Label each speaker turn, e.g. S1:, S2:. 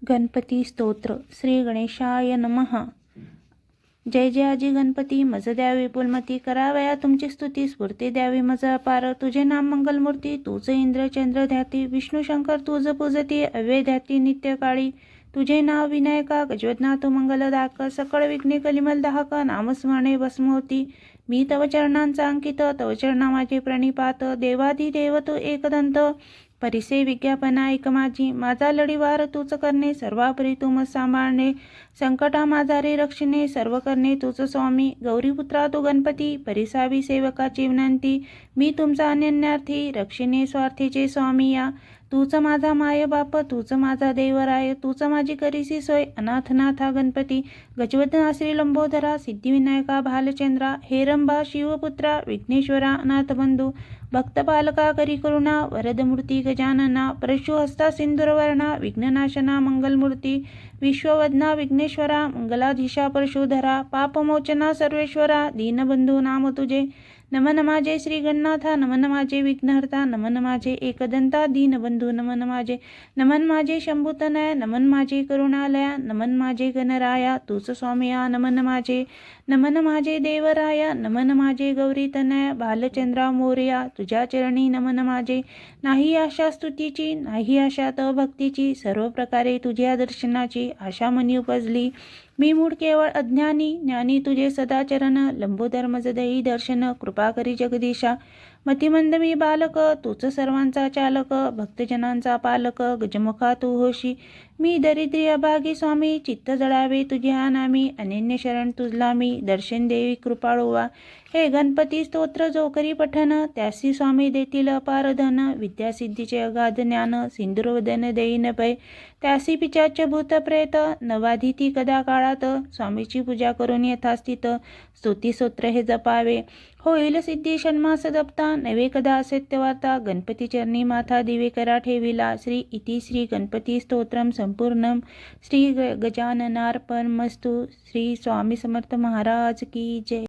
S1: गणपती स्तोत्र. श्री गणेशाय नमः. जय जय आजी गणपती, मज द्यावी पुलमती, करावया तुमची स्तुती, स्फूर्ती द्यावी मज अपार. तुझे नाम मंगलमूर्ती, तूच इंद्र चंद्र ध्याती, विष्णू शंकर तुझ पूजती, अव्यय ध्याती नित्य काळी. तुझे नाव विनायका, गजवदना तू मंगलदायक, सकळ विघ्ने कलिमल दाहक, नामस्मरणे भस्म होती. मी तव चरणांचा अंकित, तव चरणा माझे प्रणिपात. देवाधिदेव तू एकदंत, परिसे विज्ञापना ऐक माझी. माझा लढीवार तूच करणे, सर्वापरी तू मज सांभाळणे. संकटा माझा रे रक्षणे, सर्व करणे तूच स्वामी. गौरीपुत्रा तू गणपती, परिसावी सेवकाची विनंती. मी तुमचा अनन्यार्थी, रक्षिणे स्वार्थीचे स्वामी या. तूच माझा माय बाप, तूच माझा देवराय, तूच माझी करीसी सोय. अनाथनाथा गणपती, गजवदना श्री लंबोदरा, सिद्धिविनायका भालचंद्रा, हेरंबा शिवपुत्रा, विघ्नेश्वरा अनाथबंधू, भक्तपालका करी करुणा, वरदमूर्ती गजानना, परशुहस्ता सिंदूरवर्णा, विघ्ननाशना मंगलमूर्ती, विश्ववदना विघ्नेश्वरा, मंगलाधीशा परशुधरा, पापमोचना सर्वेश्वरा, दीनबंधू नाम तुझे. नमन माझे श्री गणनाथा, नमन माझे विघ्नहर्ता, नमन माझे एकदंता, दीनबंधू नमन माझे. नमन माझे शंभूतनया, नमन माझे करुणालया, नमन माझे गणराया, तूच स्वामिया नमन माझे. नमन माझे देवराया, नमन माझे गौरीतनया, भालचंद्रा मोरया, तुझ्या चरणी नमन माझे. नाही आशा स्तुतीची, नाही आशा तव भक्तीची, सर्व प्रकारे तुझ्या दर्शनाची आशा मनी उपजली. मी मूळ केवळ अज्ञानी, ज्ञानी तुझे सदाचरण, लंबोदर मज देई दर्शन, कृपा करी जगदीशा. मतिमंद मी बालक, तूच सर्वांचा चालक, भक्तजनांचा पालक, गजमुखा तू होशी. मी दरिद्री अभागी स्वामी, चित्त जळावे तुझ्या नामी, अनन्य शरण तुझला मी, दर्शन देवी कृपाळुवा. हे गणपती स्तोत्र जो करी पठन, त्यासी स्वामी देतील अपार धन. विद्यासिद्धीचे अगाध ज्ञान, सिंदूरवदन देईन भय. त्यासी पिचाच भूत प्रेत, नवाधिती कदा काळात. स्वामीची पूजा करून यथास्थित, स्तुती स्तोत्र हे जपावे. होईल सिद्धी षण्मास जपता, नवे कदा सत्यवार्ता. गणपती चरणी माथा दिवे करा ठेविला. श्री इति श्री गणपती स्तोत्रम संपूर्णम. श्री गजाननार्पणमस्तु. श्री स्वामी समर्थ महाराज की जय.